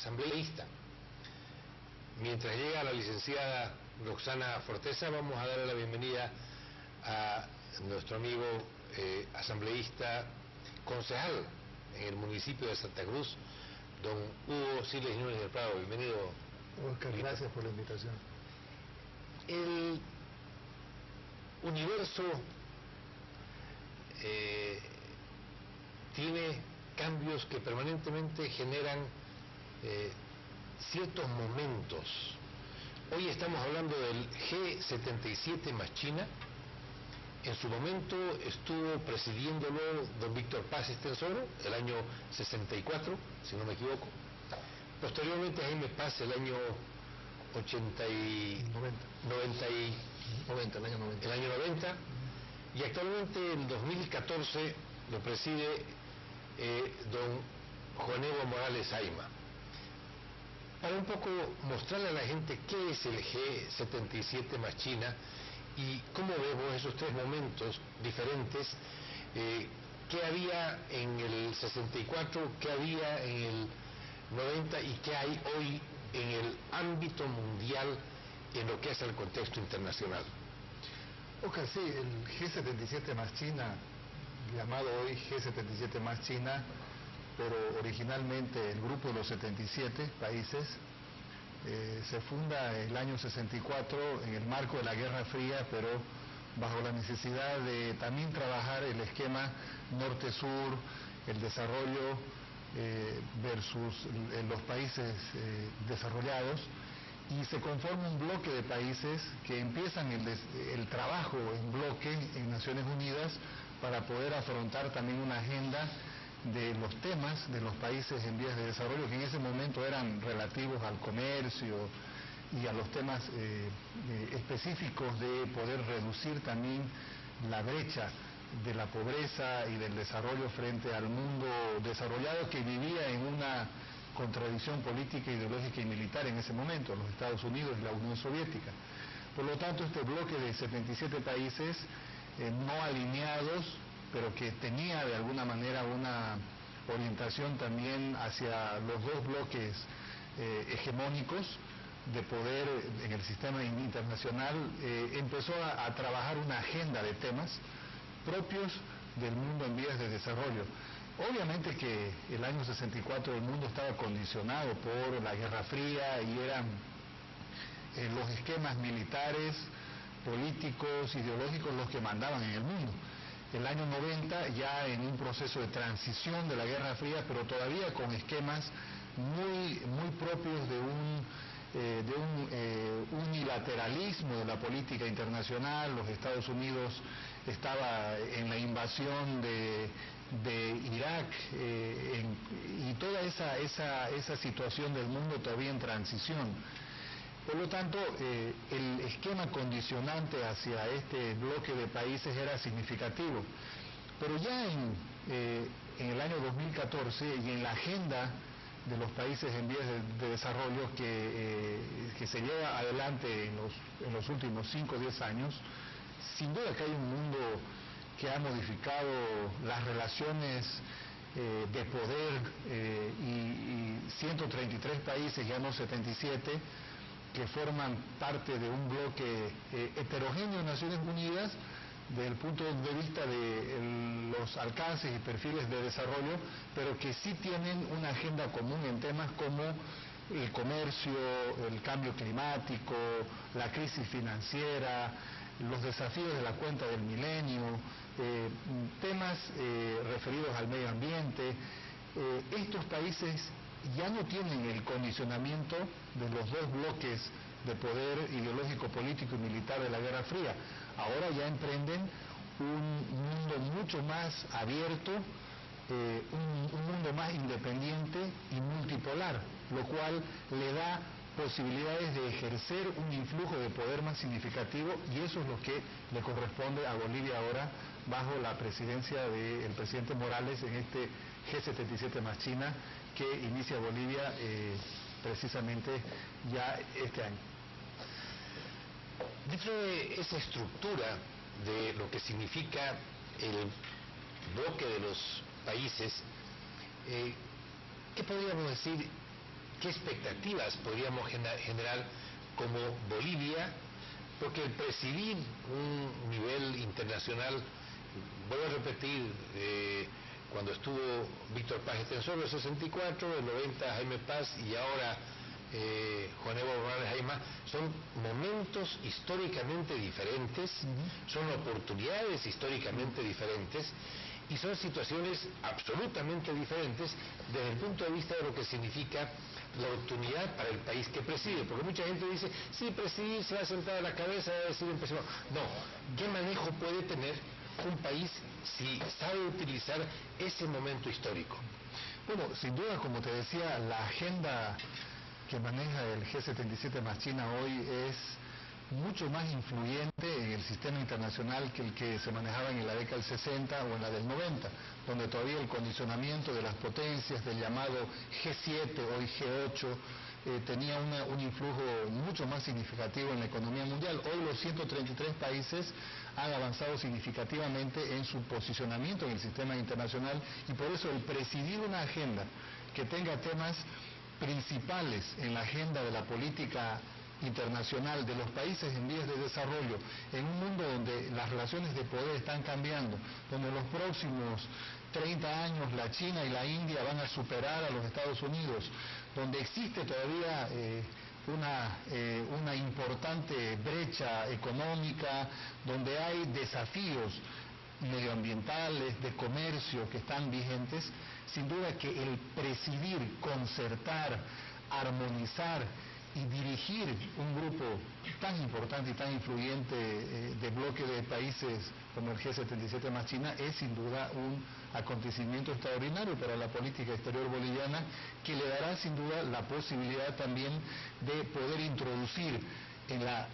asambleísta. Mientras llega la licenciada Roxana Forteza, vamos a darle la bienvenida a nuestro amigo asambleísta, concejal en el municipio de Santa Cruz, don Hugo Siles Núñez del Prado. Bienvenido. Oscar, gracias por la invitación. El universo tiene cambios que permanentemente generan ciertos momentos. Hoy estamos hablando del G77 más China. En su momento estuvo presidiéndolo don Víctor Paz Estenssoro, el año 64, si no me equivoco. Posteriormente Jaime Paz, el año 90. Y actualmente en 2014 lo preside don Juan Evo Morales Ayma. Para un poco mostrarle a la gente qué es el G77 más China y cómo vemos esos tres momentos diferentes, qué había en el 64, qué había en el 90 y qué hay hoy en el ámbito mundial en lo que es el contexto internacional. Oscar, sí, el G77 más China, llamado hoy G77 más China, pero originalmente el grupo de los 77 países, se funda el año 64 en el marco de la Guerra Fría, pero bajo la necesidad de también trabajar el esquema norte-sur, el desarrollo versus los países desarrollados, y se conforma un bloque de países que empiezan el trabajo en bloque en Naciones Unidas para poder afrontar también una agenda de los temas de los países en vías de desarrollo, que en ese momento eran relativos al comercio y a los temas específicos de poder reducir también la brecha de la pobreza y del desarrollo frente al mundo desarrollado, que vivía en una contradicción política, ideológica y militar en ese momento, los Estados Unidos y la Unión Soviética. Por lo tanto, este bloque de 77 países no alineados, pero que tenía de alguna manera una orientación también hacia los dos bloques hegemónicos de poder en el sistema internacional, empezó a trabajar una agenda de temas propios del mundo en vías de desarrollo. Obviamente que el año 64 el mundo estaba condicionado por la Guerra Fría y eran los esquemas militares, políticos, ideológicos los que mandaban en el mundo. El año 90 ya en un proceso de transición de la Guerra Fría, pero todavía con esquemas muy propios de un unilateralismo de la política internacional. Los Estados Unidos estaba en la invasión de Irak, y toda esa situación del mundo todavía en transición. Por lo tanto, el esquema condicionante hacia este bloque de países era significativo. Pero ya en el año 2014 y en la agenda de los países en vías de desarrollo que se lleva adelante en los últimos 5 o 10 años, sin duda que hay un mundo que ha modificado las relaciones de poder, y 133 países, ya no 77, que forman parte de un bloque heterogéneo de Naciones Unidas desde el punto de vista de los alcances y perfiles de desarrollo, pero que sí tienen una agenda común en temas como el comercio, el cambio climático, la crisis financiera, los desafíos de la cuenta del milenio, temas referidos al medio ambiente. Estos países ya no tienen el condicionamiento de los dos bloques de poder ideológico, político y militar de la Guerra Fría. Ahora ya emprenden un mundo mucho más abierto, un mundo más independiente y multipolar, lo cual le da posibilidades de ejercer un influjo de poder más significativo, y eso es lo que le corresponde a Bolivia ahora bajo la presidencia del presidente Morales en este G77 más China que inicia Bolivia precisamente ya este año. Dentro de esa estructura de lo que significa el bloque de los países, ¿qué podríamos decir qué expectativas podríamos generar como Bolivia, porque el presidir un nivel internacional, voy a repetir, cuando estuvo Víctor Paz Extensor en el 64, en el 90 Jaime Paz y ahora Juan Evo Morales Ayma, son momentos históricamente diferentes, son oportunidades históricamente diferentes y son situaciones absolutamente diferentes desde el punto de vista de lo que significa la oportunidad para el país que preside, porque mucha gente dice, sí, presidir se va a sentar a la cabeza, va a decir un presidente. No, ¿qué manejo puede tener un país si sabe utilizar ese momento histórico? Bueno, sin duda, como te decía, la agenda que maneja el G77 más China hoy es mucho más influyente en el sistema internacional que el que se manejaba en la década del 60 o en la del 90, donde todavía el condicionamiento de las potencias del llamado G7, hoy G8, tenía un influjo mucho más significativo en la economía mundial. Hoy los 133 países han avanzado significativamente en su posicionamiento en el sistema internacional y por eso el presidir una agenda que tenga temas principales en la agenda de la política internacional de los países en vías de desarrollo, en un mundo donde las relaciones de poder están cambiando, donde en los próximos 30 años la China y la India van a superar a los Estados Unidos, donde existe todavía una importante brecha económica, donde hay desafíos medioambientales, de comercio que están vigentes, sin duda que el presidir, concertar, armonizar y dirigir un grupo tan importante y tan influyente de bloque de países como el G77 más China es sin duda un acontecimiento extraordinario para la política exterior boliviana, que le dará sin duda la posibilidad también de poder introducir en la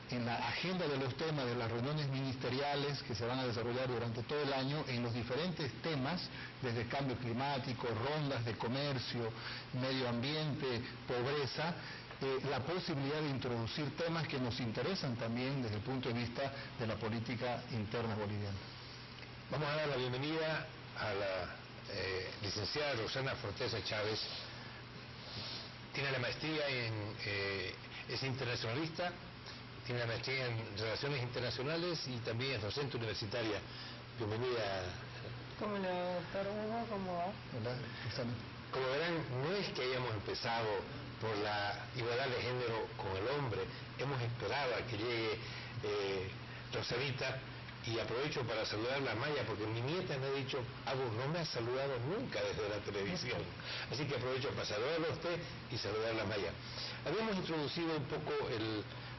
agenda de los temas de las reuniones ministeriales que se van a desarrollar durante todo el año en los diferentes temas, desde cambio climático, rondas de comercio, medio ambiente, pobreza, la posibilidad de introducir temas que nos interesan también desde el punto de vista de la política interna boliviana. Vamos a dar la bienvenida a la licenciada Rosana Forteza Chávez. Tiene la maestría es internacionalista, tiene la maestría en Relaciones Internacionales y también es docente universitaria. Bienvenida. ¿Cómo le va, doctor Hugo? ¿Cómo va? Hola, Rosana. Como verán, no es que hayamos empezado por la igualdad de género con el hombre, hemos esperado a que llegue Rosanita, y aprovecho para saludar a Maya, porque mi nieta me ha dicho, no me ha saludado nunca desde la televisión, así que aprovecho para saludarla a usted y saludarla a Maya. Habíamos introducido un poco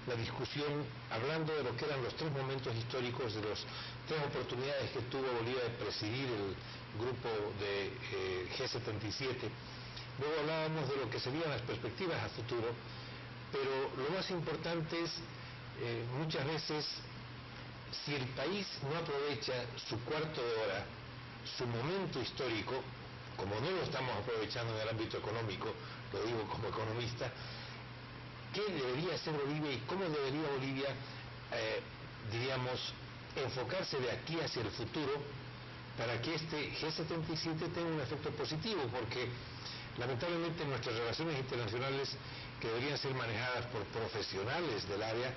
la discusión hablando de lo que eran los tres momentos históricos, de las tres oportunidades que tuvo Bolivia de presidir el grupo de G77. Luego hablábamos de lo que serían las perspectivas a futuro, pero lo más importante es, muchas veces, si el país no aprovecha su cuarto de hora, su momento histórico, como no lo estamos aprovechando en el ámbito económico, lo digo como economista, ¿qué debería hacer Bolivia y cómo debería Bolivia, enfocarse de aquí hacia el futuro para que este G77 tenga un efecto positivo? Porque lamentablemente nuestras relaciones internacionales, que deberían ser manejadas por profesionales del área,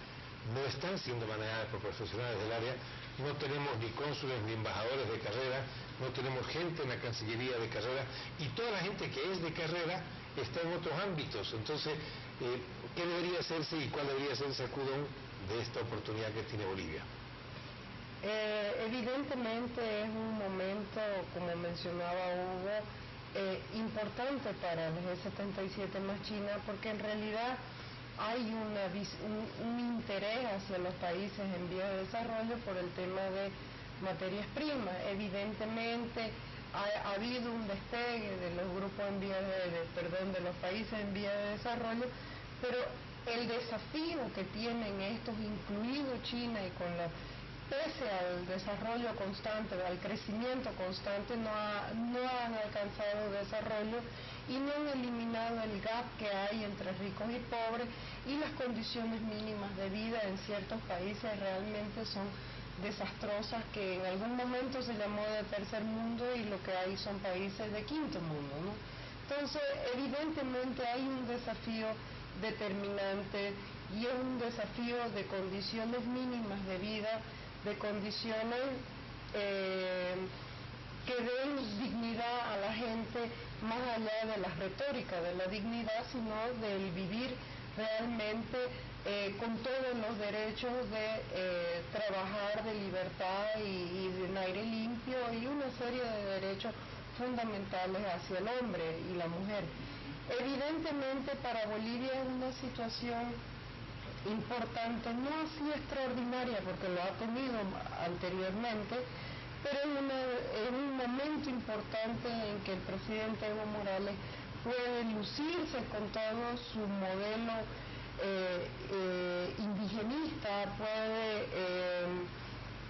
no están siendo manejadas por profesionales del área. No tenemos ni cónsules ni embajadores de carrera, no tenemos gente en la Cancillería de carrera, y toda la gente que es de carrera está en otros ámbitos. Entonces, ¿qué debería hacerse y cuál debería ser el sacudón de esta oportunidad que tiene Bolivia? Evidentemente es un momento, como mencionaba Hugo, importante para el G77 más China, porque en realidad hay un interés hacia los países en vías de desarrollo por el tema de materias primas. Evidentemente ha habido un despegue de los grupos en vías de los países en vías de desarrollo, pero el desafío que tienen estos, incluido China, y pese al desarrollo constante, al crecimiento constante, no han alcanzado desarrollo y no han eliminado el gap que hay entre ricos y pobres, y las condiciones mínimas de vida en ciertos países realmente son desastrosas, que en algún momento se llamó de tercer mundo y lo que hay son países de quinto mundo, ¿no? Entonces, evidentemente hay un desafío determinante y es un desafío de condiciones mínimas de vida, de condiciones que den dignidad a la gente más allá de la retórica de la dignidad, sino del vivir realmente con todos los derechos de trabajar, de libertad y de un aire limpio y una serie de derechos fundamentales hacia el hombre y la mujer. Evidentemente para Bolivia es una situación importante, no así extraordinaria porque lo ha tenido anteriormente, pero es un momento importante en que el presidente Evo Morales puede lucirse con todo su modelo indigenista, puede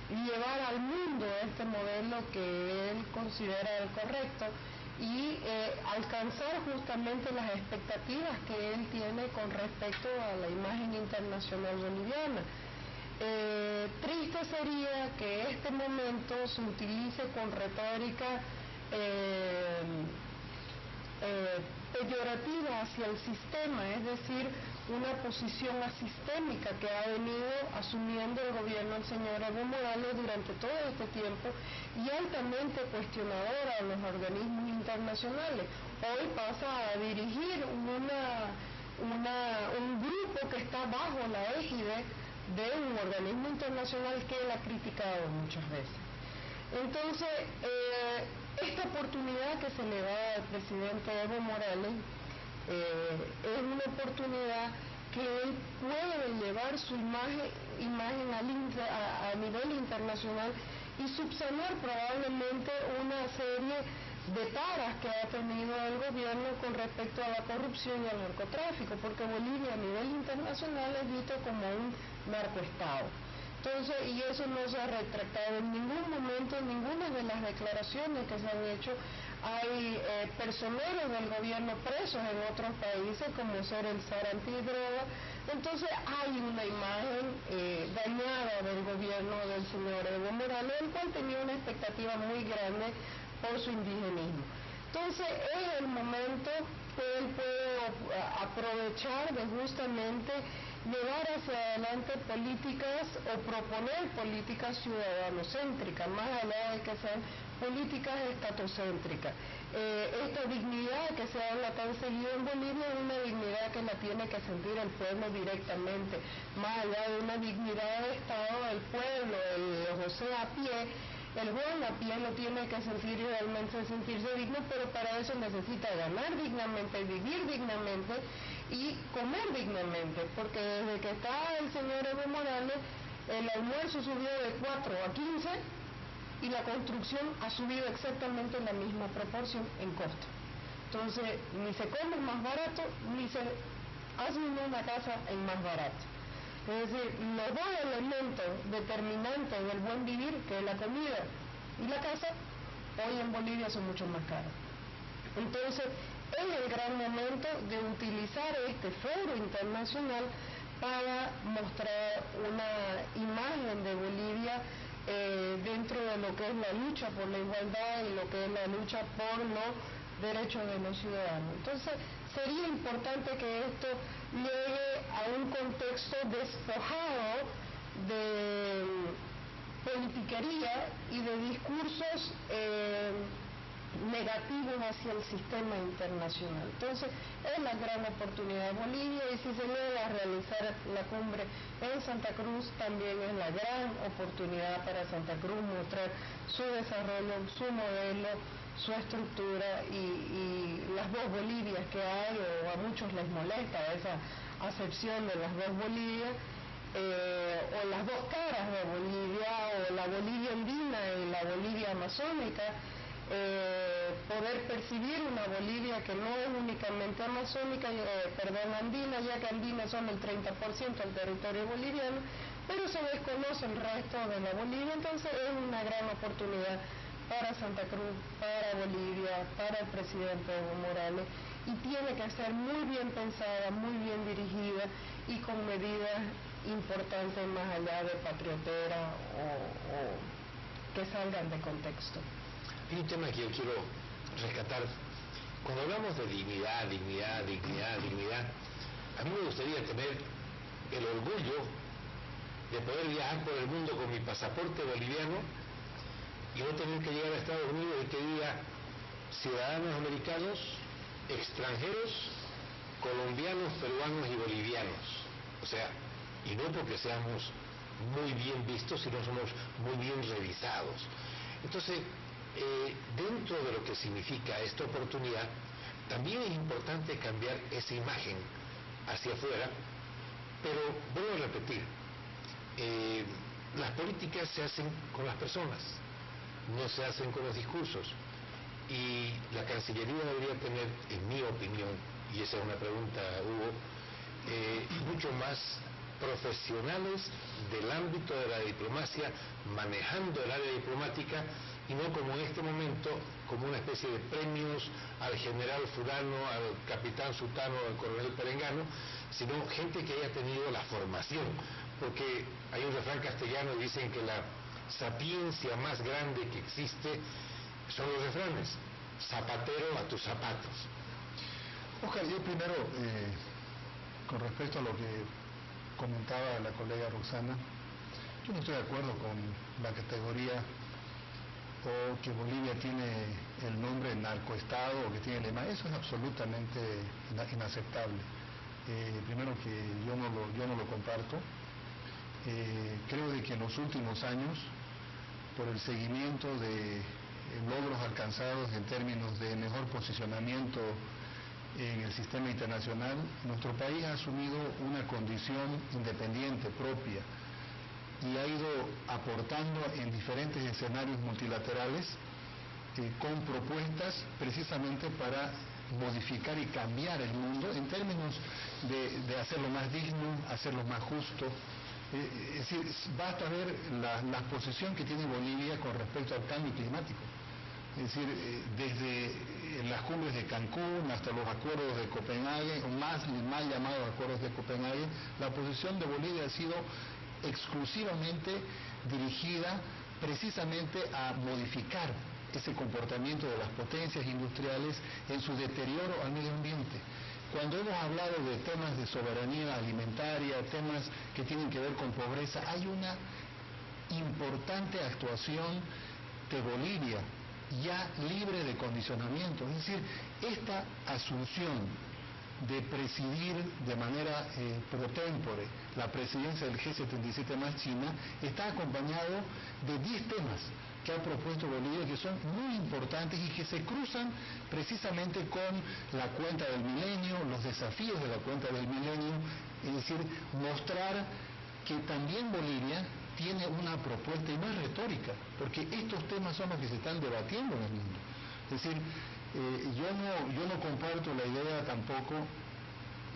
llevar al mundo este modelo que él considera el correcto y alcanzar justamente las expectativas que él tiene con respecto a la imagen internacional boliviana. Triste sería que este momento se utilice con retórica peyorativa hacia el sistema, es decir, una posición asistémica que ha venido asumiendo el gobierno del señor Evo Morales durante todo este tiempo y altamente cuestionadora a los organismos internacionales. Hoy pasa a dirigir un grupo que está bajo la égide de un organismo internacional que él ha criticado muchas veces. Entonces, esta oportunidad que se le da al presidente Evo Morales es una oportunidad que él puede llevar su imagen a nivel internacional y subsanar probablemente una serie de taras que ha tenido el gobierno con respecto a la corrupción y al narcotráfico, porque Bolivia a nivel internacional es visto como un narcoestado. Entonces, y eso no se ha retractado en ningún momento, en ninguna de las declaraciones que se han hecho. Hay personeros del gobierno presos en otros países, como ser el SAR antidroga. Entonces, hay una imagen dañada del gobierno del señor Evo Morales, el cual tenía una expectativa muy grande por su indigenismo. Entonces, es el momento que él puede aprovechar de justamente llevar hacia adelante políticas o proponer políticas ciudadanocéntricas, más allá de que sean políticas estatocéntricas. Esta dignidad que se habla tan seguido en Bolivia es una dignidad que la tiene que sentir el pueblo directamente, más allá de una dignidad de Estado, el pueblo, el José a pie, el Juan a pie lo tiene que sentir y realmente sentirse digno, pero para eso necesita ganar dignamente, vivir dignamente y comer dignamente, porque desde que está el señor Evo Morales, el almuerzo subió de 4 a 15 y la construcción ha subido exactamente en la misma proporción en costo. Entonces, ni se come más barato, ni se hace una casa en más barato. Es decir, los dos elementos determinantes del buen vivir, que es la comida y la casa, hoy en Bolivia son mucho más caros. Entonces, es el gran momento de utilizar este foro internacional para mostrar una imagen de Bolivia dentro de lo que es la lucha por la igualdad y lo que es la lucha por los derechos de los ciudadanos. Entonces, sería importante que esto llegue a un contexto despojado de politiquería y de discursos negativos hacia el sistema internacional. Entonces, es la gran oportunidad de Bolivia y si se logra realizar la cumbre en Santa Cruz, también es la gran oportunidad para Santa Cruz mostrar su desarrollo, su modelo, su estructura y las dos Bolivias que hay, o a muchos les molesta esa acepción de las dos Bolivias, o las dos caras de Bolivia, o la Bolivia andina y la Bolivia amazónica, poder percibir una Bolivia que no es únicamente amazónica, andina, ya que andina son el 30% del territorio boliviano, pero se desconoce el resto de la Bolivia. Entonces es una gran oportunidad para Santa Cruz, para Bolivia, para el presidente Evo Morales, y tiene que ser muy bien pensada, muy bien dirigida y con medidas importantes más allá de patriotera o que salgan de contexto. Hay un tema que yo quiero rescatar cuando hablamos de dignidad, a mí me gustaría tener el orgullo de poder viajar por el mundo con mi pasaporte boliviano y no tener que llegar a Estados Unidos y que diga ciudadanos americanos, extranjeros, colombianos, peruanos y bolivianos. O sea, y no porque seamos muy bien vistos, sino somos muy bien revisados. Entonces, dentro de lo que significa esta oportunidad, también es importante cambiar esa imagen hacia afuera, pero vuelvo a repetir, las políticas se hacen con las personas, no se hacen con los discursos, y la Cancillería debería tener, en mi opinión, y esa es una pregunta, Hugo, mucho más profesionales del ámbito de la diplomacia, manejando el área diplomática, y no como en este momento, como una especie de premios al general fulano, al capitán sutano, al coronel perengano, sino gente que haya tenido la formación, porque hay un refrán castellano y dicen que la sapiencia más grande que existe son los refranes: zapatero a tus zapatos. Oscar, yo primero, con respecto a lo que comentaba la colega Roxana, yo no estoy de acuerdo con la categoría o que Bolivia tiene el nombre narcoestado o que tiene el lema. Eso es absolutamente inaceptable. Primero que yo no lo comparto. Creo de que en los últimos años, por el seguimiento de logros alcanzados en términos de mejor posicionamiento en el sistema internacional, nuestro país ha asumido una condición independiente, propia, y ha ido aportando en diferentes escenarios multilaterales con propuestas precisamente para modificar y cambiar el mundo en términos de hacerlo más digno, hacerlo más justo. Es decir, basta ver la posición que tiene Bolivia con respecto al cambio climático. Es decir, desde las cumbres de Cancún hasta los acuerdos de Copenhague, o más mal llamados acuerdos de Copenhague, la posición de Bolivia ha sido exclusivamente dirigida precisamente a modificar ese comportamiento de las potencias industriales en su deterioro al medio ambiente. Cuando hemos hablado de temas de soberanía alimentaria, temas que tienen que ver con pobreza, hay una importante actuación de Bolivia ya libre de condicionamiento. Es decir, esta asunción de presidir de manera pro tempore la presidencia del G77 más China está acompañado de 10 temas que ha propuesto Bolivia, que son muy importantes y que se cruzan precisamente con la cuenta del milenio, los desafíos de la cuenta del milenio, es decir, mostrar que también Bolivia tiene una propuesta, y no es retórica, porque estos temas son los que se están debatiendo en el mundo. Es decir, yo no comparto la idea tampoco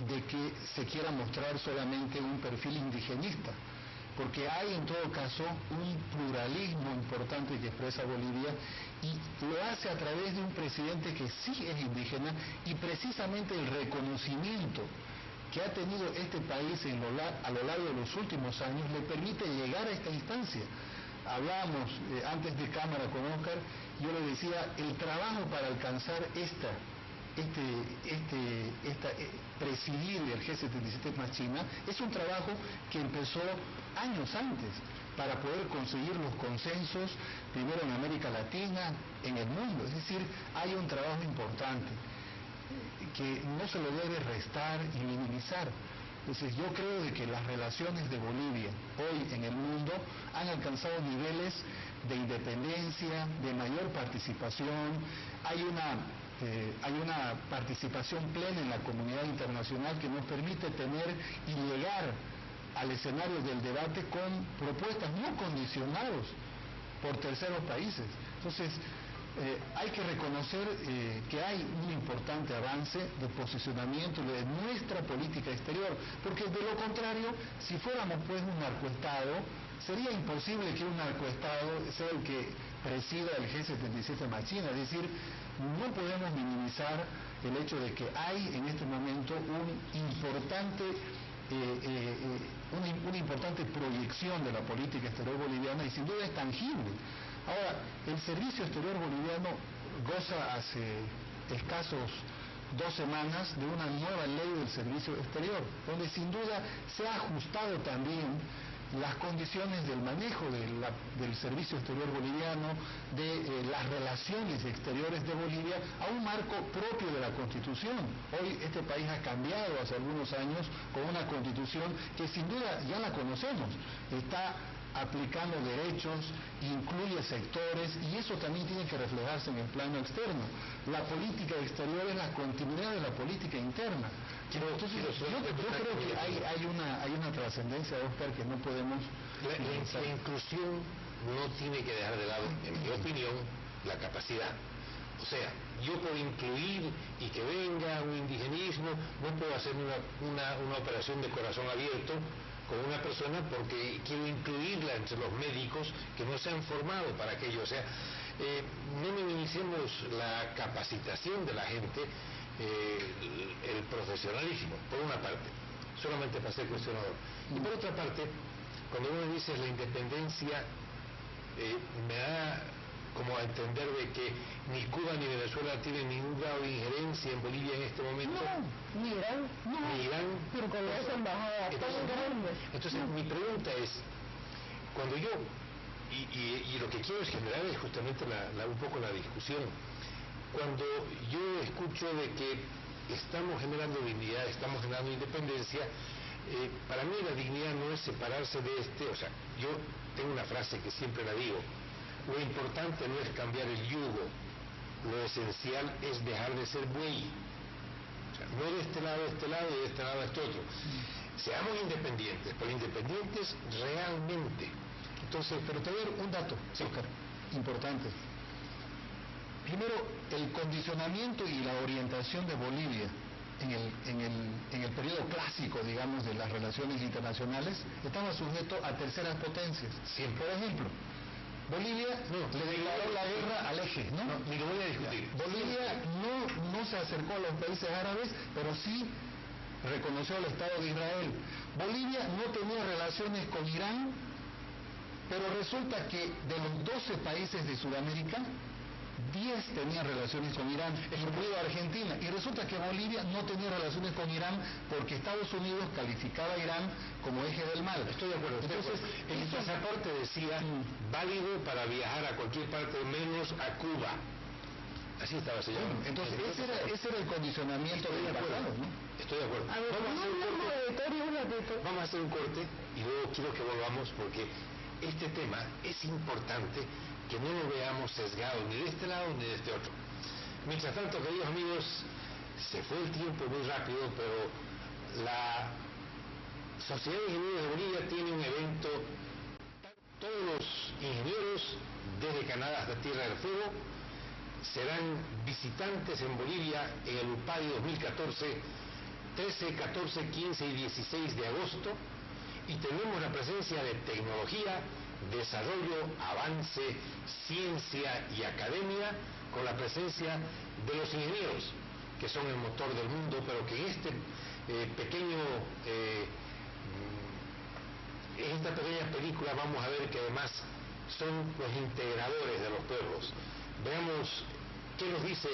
de que se quiera mostrar solamente un perfil indigenista, porque hay en todo caso un pluralismo importante que expresa Bolivia, y lo hace a través de un presidente que sí es indígena, y precisamente el reconocimiento que ha tenido este país a lo largo de los últimos años le permite llegar a esta instancia. Hablábamos antes de cámara con Oscar, yo le decía, el trabajo para alcanzar presidir el G77 más China es un trabajo que empezó años antes para poder conseguir los consensos, primero en América Latina, en el mundo. Es decir, hay un trabajo importante que no se lo debe restar y minimizar. Entonces yo creo de que las relaciones de Bolivia hoy en el mundo han alcanzado niveles de independencia, de mayor participación, hay una participación plena en la comunidad internacional que nos permite tener y llegar al escenario del debate con propuestas no condicionadas por terceros países. Entonces, hay que reconocer que hay un importante avance de posicionamiento de nuestra política exterior, porque de lo contrario, si fuéramos pues un narcoestado, sería imposible que un narcoestado sea el que presida el G77 más China. Es decir, no podemos minimizar el hecho de que hay en este momento una importante proyección de la política exterior boliviana, y sin duda es tangible. Ahora, el servicio exterior boliviano goza hace escasos 2 semanas de una nueva ley del servicio exterior, donde sin duda se ha ajustado también las condiciones del manejo del servicio exterior boliviano, de las relaciones exteriores de Bolivia, a un marco propio de la Constitución. Hoy este país ha cambiado hace algunos años con una Constitución que sin duda ya la conocemos, está aplicando derechos, incluye sectores, y eso también tiene que reflejarse en el plano externo. La política exterior es la continuidad de la política interna. Entonces, yo creo que hay una trascendencia, Oscar, que no podemos... La inclusión no tiene que dejar de lado, en mi opinión, la capacidad. O sea, yo puedo incluir y que venga un indigenismo, no puedo hacer una operación de corazón abierto con una persona porque quiero incluirla entre los médicos que no se han formado para aquello. O sea, no minimicemos la capacitación de la gente, el profesionalismo, por una parte, solamente para ser cuestionador. Y por otra parte, cuando uno dice la independencia, me da como a entender de que ni Cuba ni Venezuela tienen ningún grado de injerencia en Bolivia en este momento. No, ni Irán. No, ni Irán. Pero con esa embajada tan grande. Entonces, mi pregunta es, cuando yo, y lo que quiero es generar es justamente un poco la discusión, cuando yo escucho de que estamos generando dignidad, estamos generando independencia, para mí la dignidad no es separarse de o sea, yo tengo una frase que siempre la digo: lo importante no es cambiar el yugo, lo esencial es dejar de ser buey. O sea, no de este lado y de este lado a este otro. Seamos independientes, pero independientes realmente. Entonces, pero te voy a dar un dato, sí, Oscar, importante. Primero, el condicionamiento y la orientación de Bolivia en el periodo clásico, digamos, de las relaciones internacionales, estaba sujeto a terceras potencias. Siempre. Por ejemplo, Bolivia le declaró la guerra al eje, ¿no? Ni lo voy a discutir. Bolivia no se acercó a los países árabes, pero sí reconoció al Estado de Israel. Bolivia no tenía relaciones con Irán, pero resulta que de los 12 países de Sudamérica, 10 tenían relaciones con Irán, incluido Argentina, y resulta que Bolivia no tenía relaciones con Irán porque Estados Unidos calificaba a Irán como eje del mal. Estoy de acuerdo. Entonces, el pasaporte decía válido para viajar a cualquier parte menos a Cuba. Así estaba señalado. Bueno, entonces ese era el condicionamiento del pasado, ¿no? Estoy de acuerdo. Vamos a hacer un corte y luego quiero que volvamos, porque este tema es importante que no lo veamos sesgado ni de este lado ni de este otro. Mientras tanto, queridos amigos, se fue el tiempo muy rápido, pero la Sociedad de Ingenieros de Bolivia tiene un evento. Todos los ingenieros, desde Canadá hasta Tierra del Fuego, serán visitantes en Bolivia en el UPADI 2014, 13, 14, 15 y 16 de agosto, y tenemos la presencia de tecnología, desarrollo, avance, ciencia y academia, con la presencia de los ingenieros, que son el motor del mundo, pero que en este en esta pequeña película vamos a ver que además son los integradores de los pueblos. Veamos qué nos dice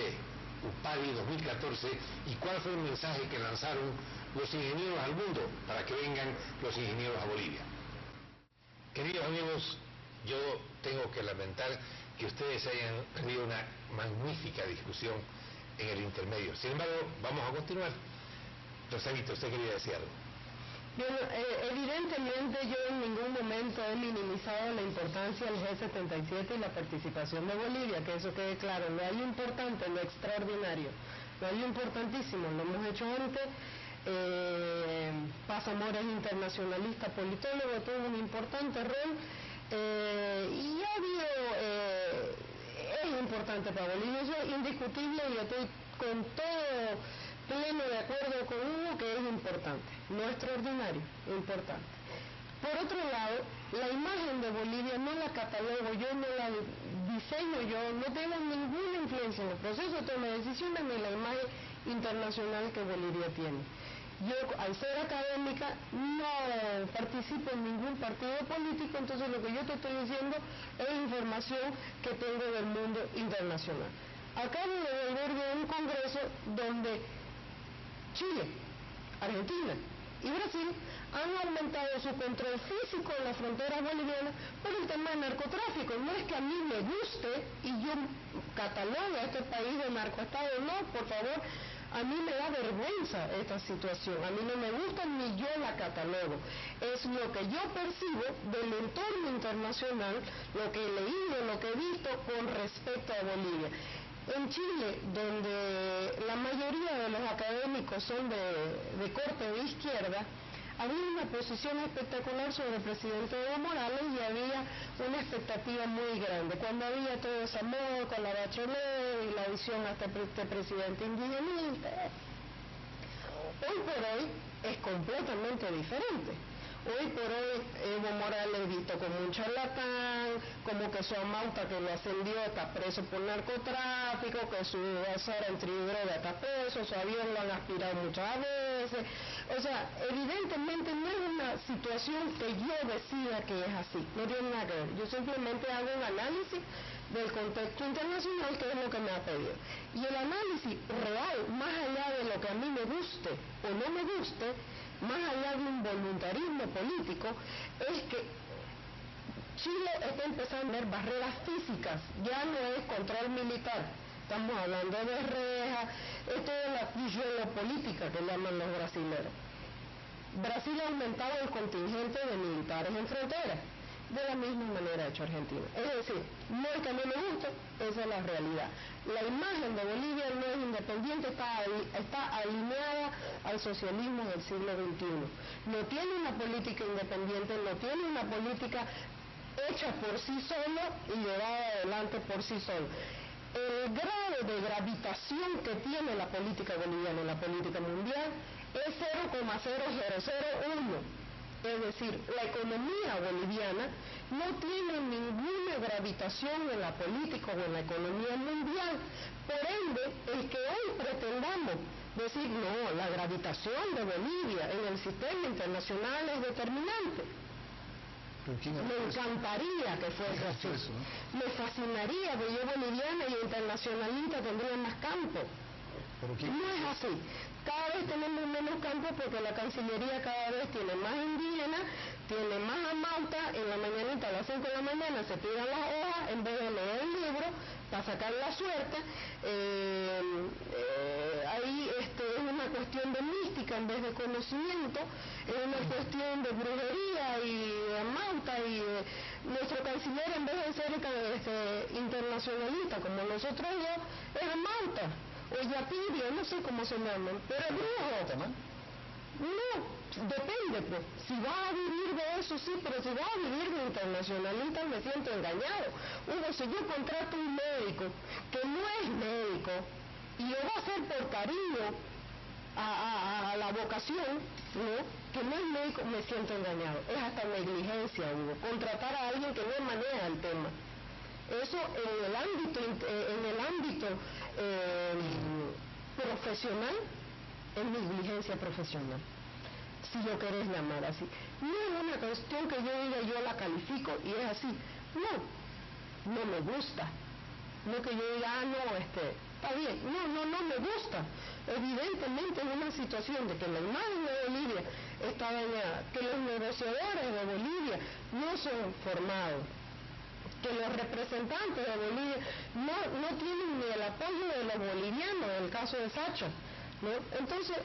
UPADI 2014 y cuál fue el mensaje que lanzaron los ingenieros al mundo para que vengan los ingenieros a Bolivia. Queridos amigos, yo tengo que lamentar que ustedes hayan tenido una magnífica discusión en el intermedio. Sin embargo, vamos a continuar. Rosalito, usted quería decir algo. Bueno, evidentemente yo en ningún momento he minimizado la importancia del G77 y la participación de Bolivia, que eso quede claro. No hay lo importante, lo extraordinario. No hay lo importantísimo, lo hemos hecho antes. Paz Amor es internacionalista, politólogo, tuvo un importante rol, y obvio es importante para Bolivia, eso es indiscutible, y yo estoy con todo pleno de acuerdo con Hugo que es importante, no extraordinario, importante. Por otro lado, la imagen de Bolivia no la catalogo yo, no la diseño yo, no tengo ninguna influencia en el proceso de toma de decisiones ni la imagen internacional que Bolivia tiene. Yo, al ser académica, no participo en ningún partido político, entonces lo que yo te estoy diciendo es información que tengo del mundo internacional. acabo de volver de un congreso donde Chile, Argentina y Brasil han aumentado su control físico en las fronteras bolivianas por el tema del narcotráfico. No es que a mí me guste y yo catalogue a este país de narcoestado, no, por favor, a mí me da vergüenza esta situación, a mí no me gusta ni yo la catalogo. Es lo que yo percibo del entorno internacional, lo que he leído, lo que he visto con respecto a Bolivia. En Chile, donde la mayoría de los académicos son de corte de izquierda, había una posición espectacular sobre el presidente Evo Morales y había una expectativa muy grande. Cuando había todo ese amor con la Bachelet y la visión hasta este presidente indigenista, hoy por hoy es completamente diferente. Hoy por hoy Evo Morales visto como un charlatán, como que su amauta que lo ascendió está preso por narcotráfico, que su azar en droga está preso, su avión lo han aspirado muchas veces. O sea, evidentemente no es una situación que yo decida que es así, no tiene nada que ver. Yo simplemente hago un análisis del contexto internacional, que es lo que me ha pedido. Y el análisis real, más allá de lo que a mí me guste o no me guste, más allá de un voluntarismo político, es que Chile está empezando a ver barreras físicas, ya no es control militar, estamos hablando de rejas, esto es la cuchilla política que llaman los brasileños. Brasil ha aumentado el contingente de militares en frontera, de la misma manera ha hecho Argentina. Es decir, no es que a mí me guste, esa es la realidad. La imagen de Bolivia no es independiente, está alineada al socialismo del siglo XXI. No tiene una política independiente, no tiene una política hecha por sí solo y llevada adelante por sí solo. El grado de gravitación que tiene la política boliviana en la política mundial es 0,0001. Es decir, la economía boliviana no tiene ninguna gravitación en la política o en la economía mundial. Por ende, el que hoy pretendamos decir, no, la gravitación de Bolivia en el sistema internacional es determinante. Me encantaría que fuese así. Me fascinaría que yo boliviana y internacionalista tendría más campo. No es así. Cada vez tenemos menos campo porque la Cancillería cada vez tiene más indígenas, tiene más amauta. En la mañanita a las 5 de la mañana se tiran las hojas en vez de leer el libro para sacar la suerte. Ahí es una cuestión de mística en vez de conocimiento, es una cuestión de brujería y de amauta, y nuestro canciller, en vez de ser internacionalista como nosotros dos, es amauta o yapiria, no sé cómo se llaman, pero es brujo. No, depende, pues. Si vas a vivir de eso, sí, pero si vas a vivir de internacionalista, me siento engañado. Hugo, si yo contrato un médico que no es médico y lo va a hacer por cariño a la vocación, ¿no?, que no es médico, me siento engañado. Es hasta negligencia, Hugo, contratar a alguien que no maneja el tema. Eso en el ámbito profesional es negligencia profesional, si lo querés llamar así. No es una cuestión que yo diga yo la califico y es así. No me gusta. No que yo diga, está bien. No me gusta. Evidentemente es una situación de que la imagen de Bolivia está dañada, que los negociadores de Bolivia no son formados, que los representantes de Bolivia no tienen ni el apoyo de los bolivianos, en el caso de Sacha, ¿no? Entonces,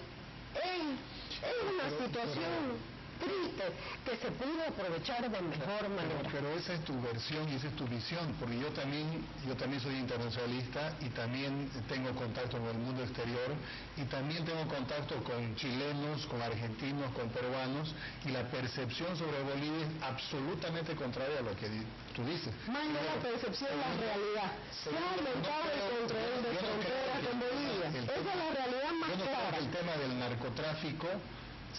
es una situación triste que se pudo aprovechar de mejor manera. Pero esa es tu versión y esa es tu visión, porque yo también soy internacionalista y también tengo contacto con el mundo exterior y también tengo contacto con chilenos, con argentinos, con peruanos, y la percepción sobre Bolivia es absolutamente contraria a lo que tú dices. Más allá de la percepción, la realidad. Se ha aumentado el control de fronteras con Bolivia. Esa es la realidad más clara. Yo no creo que el tema del narcotráfico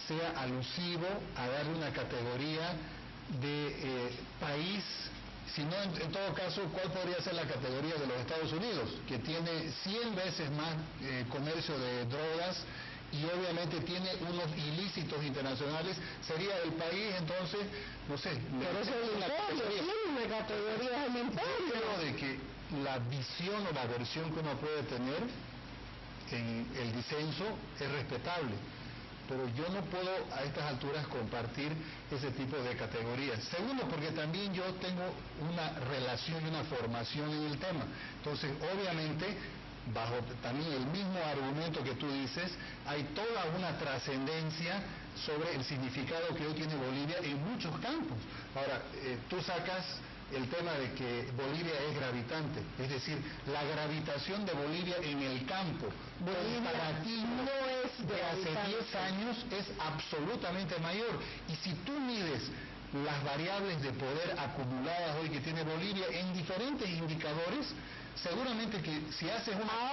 sea alusivo a darle una categoría de país, sino en todo caso, ¿cuál podría ser la categoría de los Estados Unidos, que tiene 100 veces más comercio de drogas y obviamente tiene unos ilícitos internacionales? Sería el país, entonces, no sé. Pero es el imperio, tiene una categoría del imperio. Yo creo de que la visión o la versión que uno puede tener en el disenso es respetable, pero yo no puedo a estas alturas compartir ese tipo de categorías. Segundo, porque también yo tengo una relación y una formación en el tema. Entonces, obviamente, bajo también el mismo argumento que tú dices, hay toda una trascendencia sobre el significado que hoy tiene Bolivia en muchos campos. Ahora, tú sacas el tema de que Bolivia es gravitante, es decir, la gravitación de Bolivia en el campo, para ti no es de hace 10 años es absolutamente mayor. Y si tú mides las variables de poder acumuladas hoy que tiene Bolivia en diferentes indicadores, seguramente que si haces una... Ha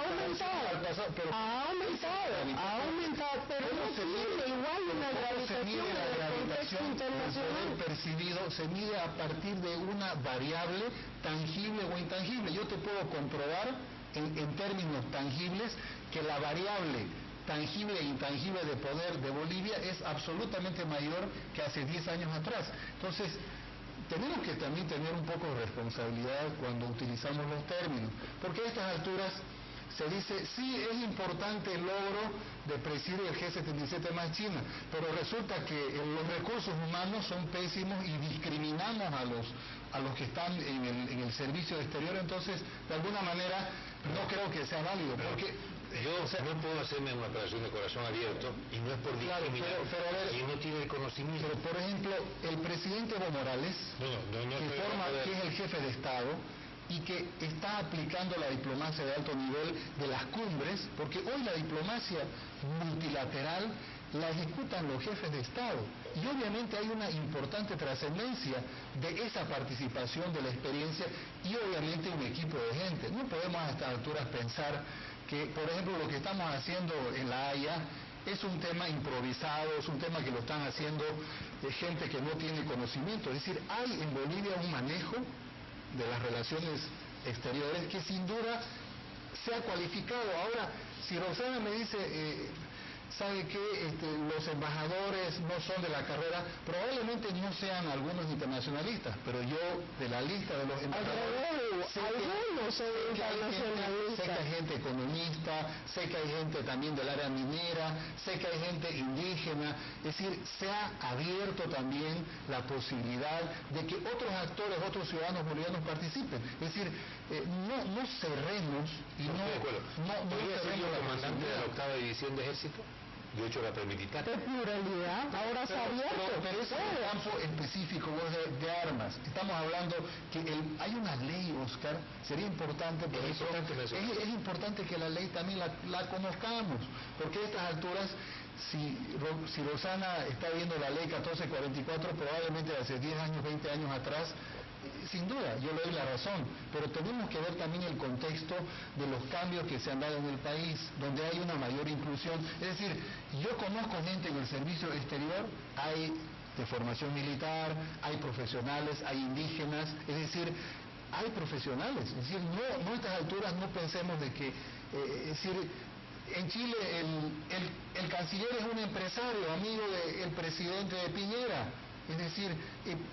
aumentado, pero no tiene igual una gravitación en el contexto internacional. El poder percibido se mide a partir de una variable tangible o intangible. Yo te puedo comprobar en términos tangibles que la variable tangible e intangible de poder de Bolivia es absolutamente mayor que hace 10 años atrás. Entonces, tenemos que también tener un poco de responsabilidad cuando utilizamos los términos, porque a estas alturas se dice, sí, es importante el logro de presidir el G77 más China, pero resulta que los recursos humanos son pésimos y discriminamos a los que están en el servicio exterior. Entonces, de alguna manera, no creo que sea válido, porque... Yo no puedo hacerme una operación de corazón abierto y no es por discriminar quien no tiene el conocimiento. Pero, por ejemplo, el presidente Evo Morales, que es el jefe de Estado y que está aplicando la diplomacia de alto nivel de las cumbres, porque hoy la diplomacia multilateral la ejecutan los jefes de Estado y obviamente hay una importante trascendencia de esa participación, de la experiencia y obviamente un equipo de gente. No podemos a estas alturas pensar que, por ejemplo, lo que estamos haciendo en La Haya es un tema improvisado, es un tema que lo están haciendo gente que no tiene conocimiento. Es decir, hay en Bolivia un manejo de las relaciones exteriores que sin duda se ha cualificado. Ahora, si Rosana me dice... ¿sabe qué? Los embajadores no son de la carrera, probablemente no sean algunos internacionalistas, pero yo de la lista de los embajadores algunos son internacionalistas. Sé que hay gente economista, sé que hay gente también del área minera, sé que hay gente indígena, es decir, se ha abierto también la posibilidad de que otros actores, otros ciudadanos bolivianos participen. Es decir, no cerremos y no ¿Podría ser yo cerremos comandante de la 8ª División de Ejército? Yo he hecho la paramilitar. De pluralidad, ahora se ha abierto. Pero es un campo específico de armas. Estamos hablando que hay una ley, Oscar, sería importante, por eso es importante que la ley también la conozcamos, porque a estas alturas, si Rosana está viendo la ley 1444, probablemente hace 10 años, 20 años atrás, sin duda, yo le doy la razón, pero tenemos que ver también el contexto de los cambios que se han dado en el país, donde hay una mayor inclusión. Es decir, yo conozco gente en el servicio exterior, hay de formación militar, hay profesionales, hay indígenas, es decir, hay profesionales. Es decir, no a estas alturas no pensemos de que, es decir, en Chile el canciller es un empresario, amigo del presidente de Piñera. Es decir,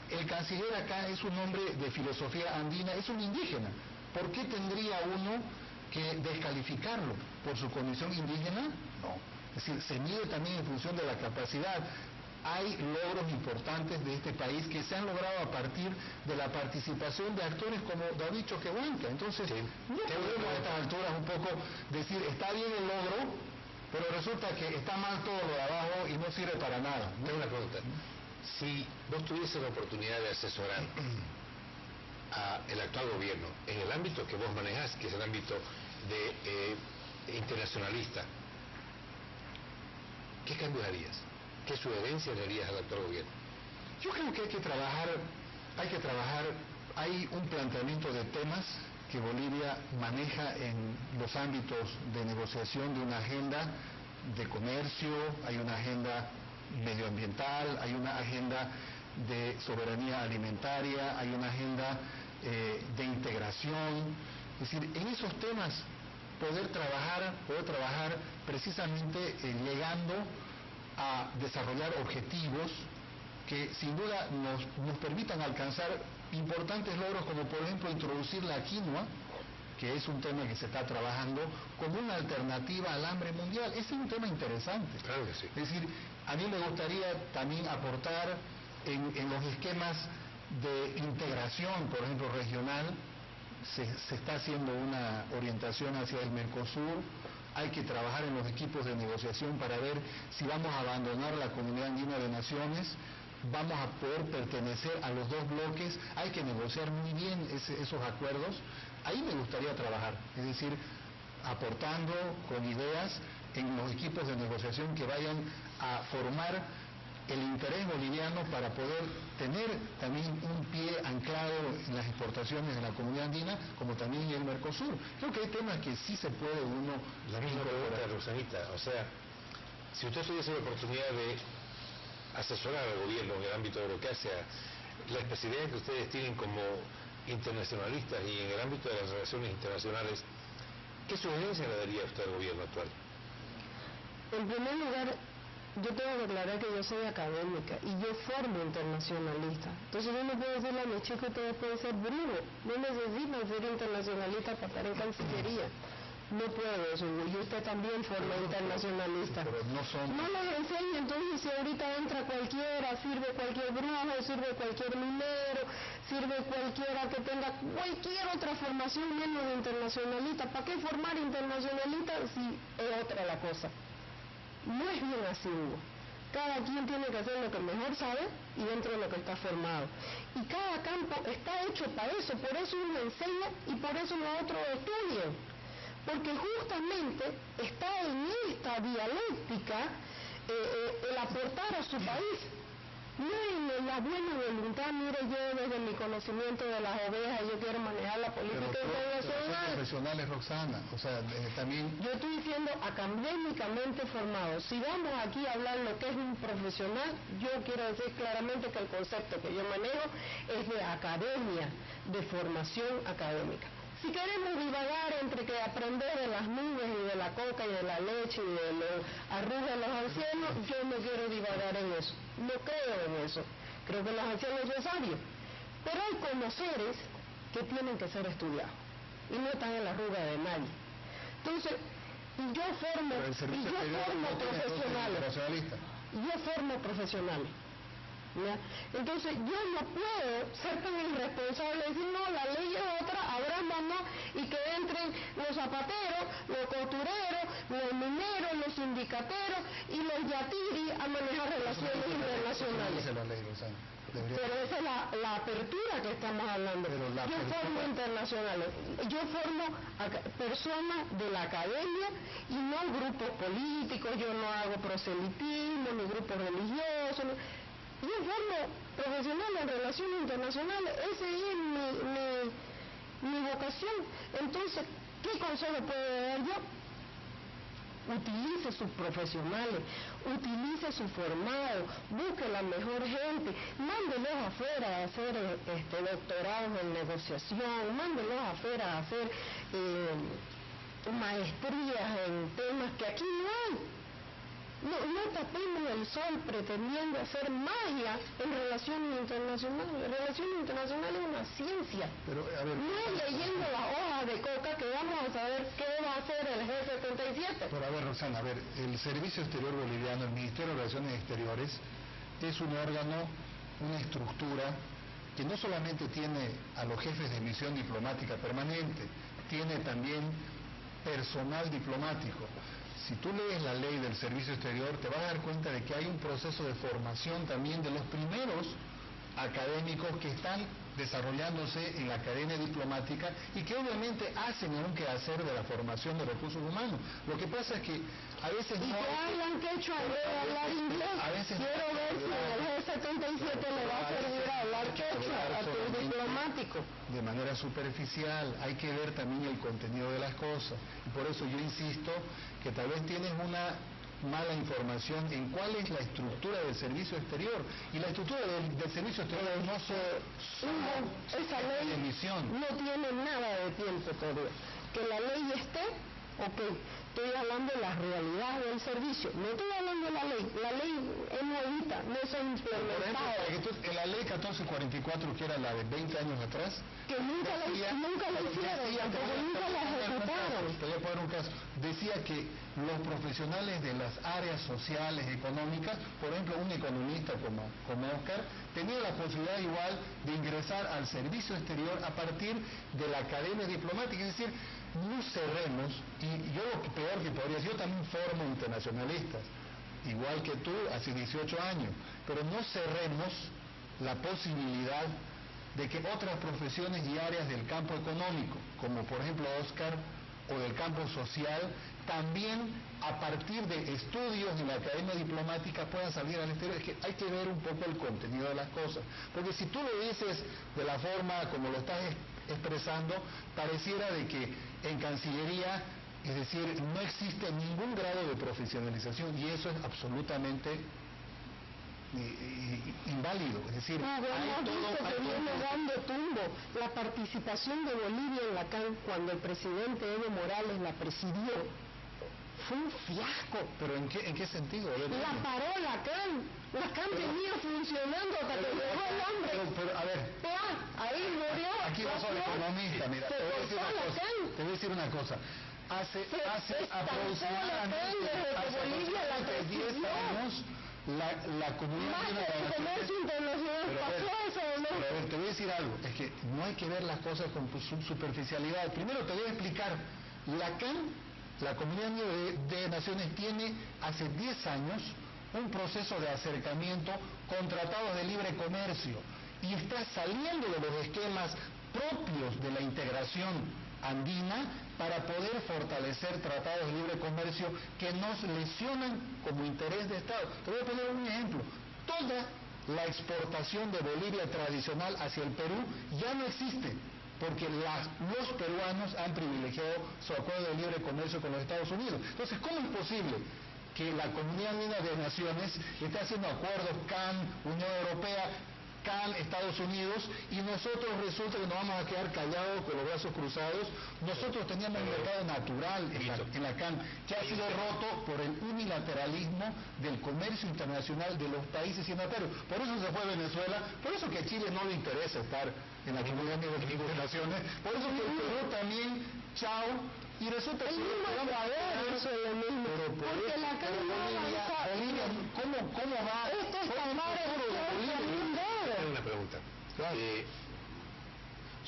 el canciller acá es un hombre de filosofía andina, es un indígena. ¿Por qué tendría uno que descalificarlo por su condición indígena? No. Es decir, se mide también en función de la capacidad. Hay logros importantes de este país que se han logrado a partir de la participación de actores como David Choquehuanca. Entonces, no podemos a estas alturas un poco decir, está bien el logro, pero resulta que está mal todo lo de abajo y no sirve para nada. Tengo una pregunta. Si vos tuvieses la oportunidad de asesorar al actual gobierno en el ámbito que vos manejás, que es el ámbito de internacionalista, ¿qué cambios harías? ¿Qué sugerencias le harías al actual gobierno? Yo creo que hay que trabajar, hay un planteamiento de temas que Bolivia maneja en los ámbitos de negociación de una agenda de comercio, hay una agenda medioambiental, hay una agenda de soberanía alimentaria, hay una agenda de integración. Es decir, en esos temas poder trabajar precisamente llegando a desarrollar objetivos que sin duda nos permitan alcanzar importantes logros, como por ejemplo introducir la quinoa que es un tema que se está trabajando como una alternativa al hambre mundial. Ese es un tema interesante. Claro que sí. Es decir, a mí me gustaría también aportar en los esquemas de integración, por ejemplo, regional. Se está haciendo una orientación hacia el Mercosur. Hay que trabajar en los equipos de negociación para ver si vamos a abandonar la Comunidad Andina de Naciones, vamos a poder pertenecer a los dos bloques. Hay que negociar muy bien esos acuerdos. Ahí me gustaría trabajar, es decir, aportando con ideas en los equipos de negociación que vayan a formar el interés boliviano para poder tener también un pie anclado en las exportaciones de la Comunidad Andina, como también en el Mercosur. Creo que hay temas que sí se puede uno... La misma pregunta, Rosanita, o sea, si usted tuviese la oportunidad de asesorar al gobierno en el ámbito de lo que hace a la especialidad que ustedes tienen como internacionalistas y en el ámbito de las relaciones internacionales, ¿qué sugerencia le daría usted al gobierno actual? En primer lugar, yo tengo que aclarar que yo soy académica y yo formo internacionalistas. Entonces yo no puedo decirle a mis chicos que ustedes pueden ser brujos, no necesitan ser internacionalistas para estar en Cancillería. No puedo eso, y usted también forma internacionalistas. Pero no son... No los enseño, entonces si ahorita entra cualquiera, sirve cualquier brujo, sirve cualquier minero, sirve cualquiera que tenga cualquier otra formación menos de internacionalista. ¿Para qué formar internacionalistas si es otra la cosa? No es bien así, Hugo. Cada quien tiene que hacer lo que mejor sabe y dentro de lo que está formado. Y cada campo está hecho para eso, por eso uno enseña y por eso los otros estudian. Porque justamente está en esta dialéctica el aportar a su país. No en la buena voluntad, mire, yo desde mi conocimiento de las ovejas, yo quiero manejar la política internacional. Pero profesionales, Roxana, o sea, también... Yo estoy diciendo académicamente formado. Si vamos aquí a hablar lo que es un profesional, yo quiero decir claramente que el concepto que yo manejo es de academia, de formación académica. Si queremos divagar entre que aprender de las nubes y de la coca y de la leche y de los arroz de los ancianos, yo no quiero divagar en eso. No creo en eso. Creo que los ancianos son sabios. Pero hay conoceres que tienen que ser estudiados y no están en la arruga de nadie. Entonces, yo formo profesionales. ¿Ya? Entonces yo no puedo ser tan irresponsable y decir, no, la ley es otra, abrámonos y que entren los zapateros, los costureros, los mineros, los sindicateros y los yatiri a manejar relaciones internacionales. Pero esa es la apertura que estamos hablando. Yo formo internacionales, yo formo personas de la academia y no grupos políticos, yo no hago proselitismo, ni grupos religiosos. Yo formo profesional en relaciones internacionales, esa es mi vocación. Entonces, ¿qué consejo puedo dar yo? Utilice sus profesionales, utilice su formado, busque la mejor gente, mándelos afuera a hacer doctorados en negociación, mándelos afuera a hacer maestrías en temas que aquí no hay. No tapemos el sol pretendiendo hacer magia en relaciones internacionales. Relaciones internacionales es una ciencia. Pero, a ver, no es leyendo las hojas de coca que vamos a saber qué va a hacer el G77. Pero a ver, Roxana, el Servicio Exterior Boliviano, el Ministerio de Relaciones Exteriores, es un órgano, una estructura que no solamente tiene a los jefes de misión diplomática permanente, tiene también personal diplomático. Si tú lees la ley del Servicio Exterior, te vas a dar cuenta de que hay un proceso de formación también de los primeros académicos que están desarrollándose en la academia diplomática y que obviamente hacen un quehacer de la formación de recursos humanos. Lo que pasa es que a veces no... ¿Y que hablan quechua en vez de hablar inglés? A veces quiero ver si el G77 le va a servir a hablar quechua a tu diplomático. De manera superficial, hay que ver también el contenido de las cosas. Y por eso yo insisto que tal vez tienes una mala información en cuál es la estructura del servicio exterior. Y la estructura del servicio exterior no esa ley no tiene nada de tiempo todavía. Que la ley esté, ok, estoy hablando de la realidad del servicio, no estoy hablando de la ley es nuevita, no se ha implementado. En la ley 1444, que era la de 20 años atrás, que nunca lo hicieron, nunca la ejecutaron. Te voy a poner un caso. Decía que los profesionales de las áreas sociales, económicas, por ejemplo, un economista como Oscar, tenía la posibilidad igual de ingresar al servicio exterior a partir de la academia diplomática. Es decir, no cerremos, y yo lo peor que podría decir, yo también formo internacionalistas, igual que tú, hace 18 años, pero no cerremos la posibilidad de que otras profesiones y áreas del campo económico, como por ejemplo Oscar, o del campo social, también a partir de estudios en la academia diplomática puedan salir al exterior. Es que hay que ver un poco el contenido de las cosas, porque si tú lo dices de la forma como lo estás expresando, pareciera de que en Cancillería, es decir, no existe ningún grado de profesionalización, y eso es absolutamente inválido. Es decir, que viene dando tumbo. La participación de Bolivia en la CAN cuando el presidente Evo Morales la presidió fue un fiasco. ¿Pero en qué sentido? La paró la CAN venía funcionando hasta que llegó el hombre. Pero, a ver, ahí murió. Aquí vas a economista, mira, te voy a decir una cosa. Hace aproximadamente 10 años la comunidad de comercio internacional pasó eso, ¿no? Pero a ver, te voy a decir algo, es que no hay que ver las cosas con superficialidad. Primero te voy a explicar, la CAN, la Comunidad de Naciones, tiene hace 10 años un proceso de acercamiento con tratados de libre comercio y está saliendo de los esquemas propios de la integración andina para poder fortalecer tratados de libre comercio que nos lesionan como interés de Estado. Te voy a poner un ejemplo. Toda la exportación de Bolivia tradicional hacia el Perú ya no existe, porque los peruanos han privilegiado su acuerdo de libre comercio con los Estados Unidos. Entonces, ¿cómo es posible que la Comunidad Andina de Naciones esté haciendo acuerdos CAN, Unión Europea, CAN, Estados Unidos, y nosotros resulta que nos vamos a quedar callados con los brazos cruzados? Nosotros teníamos un mercado natural en la CAN, que ha sido roto por el unilateralismo del comercio internacional de los países signatarios. Por eso se fue a Venezuela, por eso que a Chile no le interesa estar en la Comunidad de Naciones, por eso que el Perú también, chao, y resulta que vamos a ver eso es lo mismo, porque la CAN Bolivia, ¿cómo va? Esto es salvar Tengo una pregunta,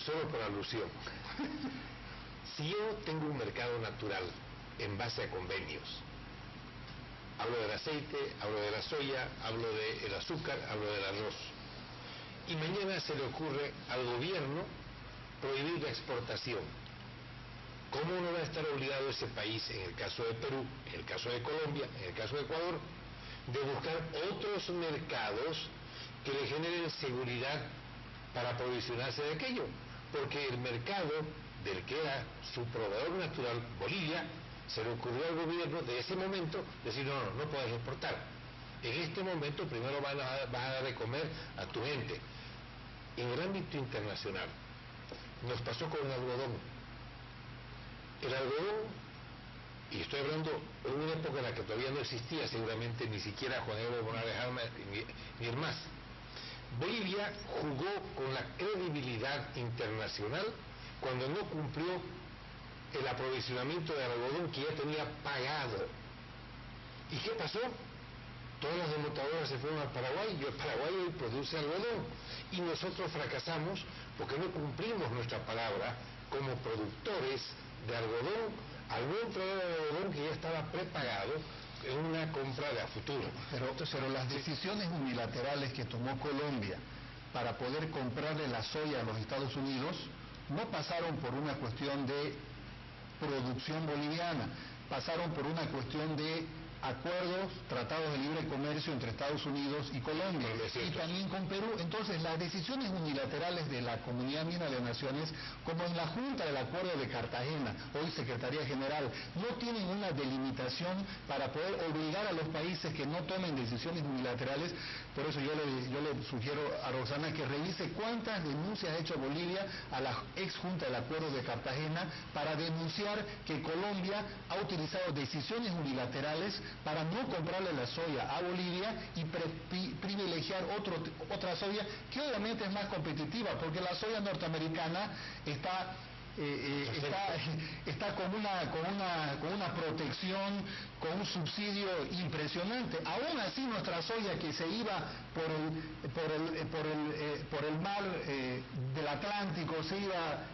solo por alusión. Si yo tengo un mercado natural en base a convenios, hablo del aceite, hablo de la soya, hablo del azúcar, hablo del arroz, y mañana se le ocurre al gobierno prohibir la exportación, ¿cómo no va a estar obligado ese país, en el caso de Perú, en el caso de Colombia, en el caso de Ecuador, de buscar otros mercados que le generen seguridad para aprovisionarse de aquello? Porque el mercado del que era su proveedor natural, Bolivia, se le ocurrió al gobierno de ese momento decir, no puedes exportar. En este momento primero vas a dar de comer a tu gente. En el ámbito internacional nos pasó con el algodón. El algodón, y estoy hablando en una época en la que todavía no existía seguramente ni siquiera Juan Evo Morales Arma ni el MAS. Bolivia jugó con la credibilidad internacional cuando no cumplió el aprovisionamiento de algodón que ya tenía pagado. ¿Y qué pasó? Todas las desmontadoras se fueron al Paraguay y el Paraguay hoy produce algodón. Y nosotros fracasamos porque no cumplimos nuestra palabra como productores de algodón al no entregar el algodón que ya estaba prepagado en una compra de a futuro. Pero las decisiones unilaterales que tomó Colombia para poder comprarle la soya a los Estados Unidos no pasaron por una cuestión de producción boliviana, pasaron por una cuestión de acuerdos, tratados de libre comercio entre Estados Unidos y Colombia, y también con Perú. Entonces, las decisiones unilaterales de la Comunidad Andina de Naciones, como en la Junta del Acuerdo de Cartagena, hoy Secretaría General, no tienen una delimitación para poder obligar a los países que no tomen decisiones unilaterales. Por eso yo le sugiero a Roxana que revise cuántas denuncias ha hecho Bolivia a la ex Junta del Acuerdo de Cartagena para denunciar que Colombia ha utilizado decisiones unilaterales para no comprarle la soya a Bolivia y privilegiar otra soya que obviamente es más competitiva, porque la soya norteamericana está con una protección, con un subsidio impresionante. Aún así nuestra soya, que se iba por el mar del Atlántico, se iba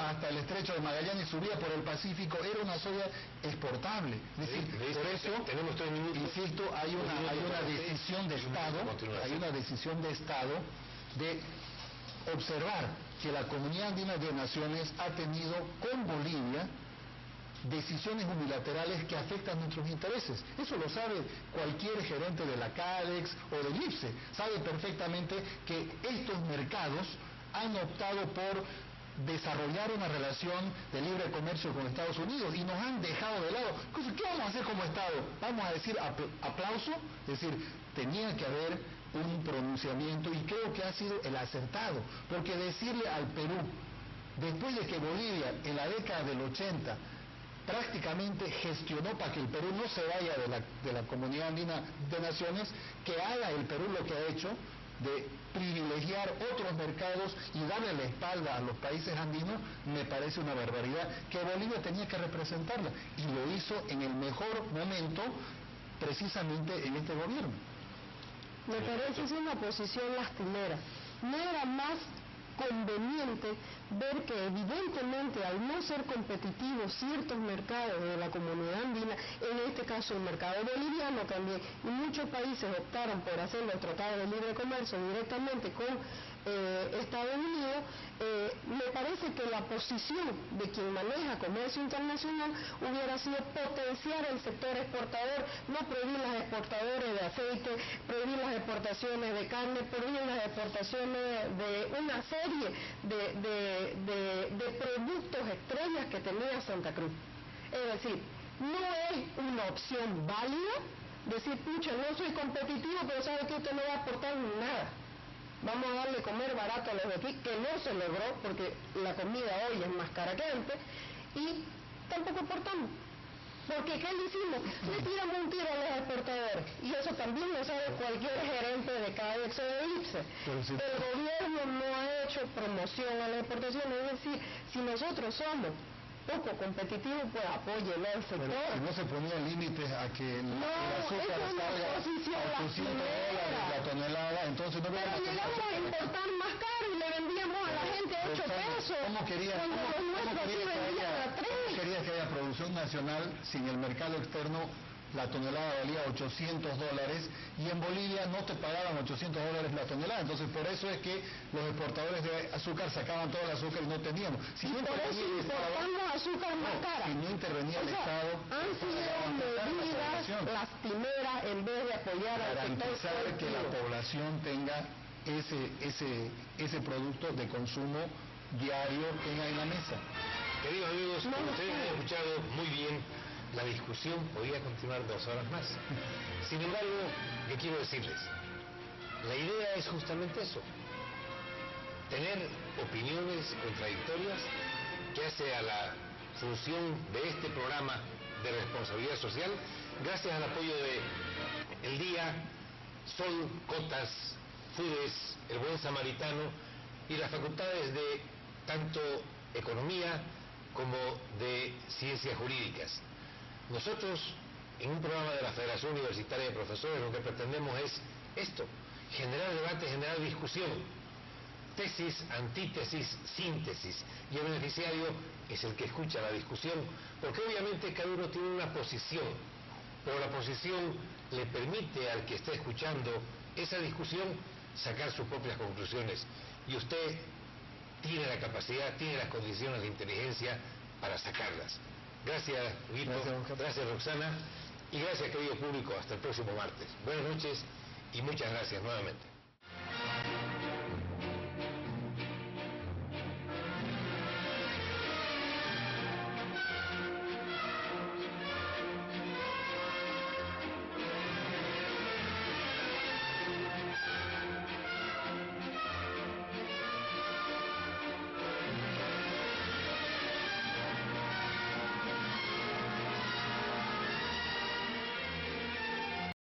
hasta el estrecho de Magallanes, subía por el Pacífico, era una soya exportable. Es decir, por eso, tenemos 3 minutos, insisto, hay una decisión de Estado de observar que la Comunidad Andina de Naciones ha tenido con Bolivia decisiones unilaterales que afectan nuestros intereses. Eso lo sabe cualquier gerente de la CADEX o del IPSE. Sabe perfectamente que estos mercados han optado por desarrollar una relación de libre comercio con Estados Unidos y nos han dejado de lado. ¿Qué vamos a hacer como Estado? ¿Vamos a decir aplauso? Es decir, tenía que haber un pronunciamiento, y creo que ha sido el acertado, porque decirle al Perú, después de que Bolivia en la década del 80 prácticamente gestionó para que el Perú no se vaya de la Comunidad Andina de Naciones, que haga el Perú lo que ha hecho de privilegiar otros mercados y darle la espalda a los países andinos, me parece una barbaridad, que Bolivia tenía que representarla, y lo hizo en el mejor momento, precisamente en este gobierno. Me parece una posición lastimera. No era más conveniente ver que evidentemente al no ser competitivos ciertos mercados de la Comunidad Andina, en este caso el mercado boliviano también, y muchos países optaron por hacer los tratados de libre comercio directamente con Estados Unidos, me parece que la posición de quien maneja comercio internacional hubiera sido potenciar el sector exportador, no prohibir las exportaciones de aceite, prohibir las exportaciones de carne, prohibir las exportaciones de una serie de productos estrellas que tenía Santa Cruz. Es decir, no es una opción válida decir, pucha, no soy competitivo, pero sabe que usted no va a aportar nada. Vamos a darle comer barato a los de aquí, que no se logró porque la comida hoy es más cara que antes, y tampoco aportamos. Porque ¿qué le hicimos? Le tiramos un tiro a los exportadores, y eso también lo sabe cualquier gerente de CADEX o de IPSE. El gobierno no ha hecho promoción a la exportación, es decir, si nosotros somos poco competitivos, pues apóyelo al sector. Pero no se ponían límites a que el azúcar salga a $800 la tonelada, entonces no. Pero llegamos a importar más caro y le vendíamos a la gente a 8 pesos. ¿Cómo querías que haya producción nacional si en el mercado externo la tonelada valía $800 y en Bolivia no te pagaban $800 la tonelada? Entonces por eso es que los exportadores de azúcar sacaban todo el azúcar y no teníamos. Si no intervenía el Estado, azúcar más cara. Si no intervenía el Estado, han sido medidas lastimeras en vez de apoyar al sector. Garantizar que la población tenga ese producto de consumo diario tenga en la mesa. Queridos amigos, como ustedes han escuchado muy bien, la discusión podría continuar 2 horas más. Sin embargo, yo quiero decirles, la idea es justamente eso, tener opiniones contradictorias que hace a la función de este programa de responsabilidad social, gracias al apoyo de El Día, Sol, Cotas, FUDES, El Buen Samaritano y las facultades de tanto Economía como de Ciencias Jurídicas. Nosotros, en un programa de la Federación Universitaria de Profesores, lo que pretendemos es esto, generar debate, generar discusión, tesis, antítesis, síntesis, y el beneficiario es el que escucha la discusión, porque obviamente cada uno tiene una posición, pero la posición le permite al que está escuchando esa discusión sacar sus propias conclusiones, y usted tiene la capacidad, tiene las condiciones de inteligencia para sacarlas. Gracias, Guito, gracias Roxana, y gracias, querido público. Hasta el próximo martes. Buenas noches y muchas gracias nuevamente.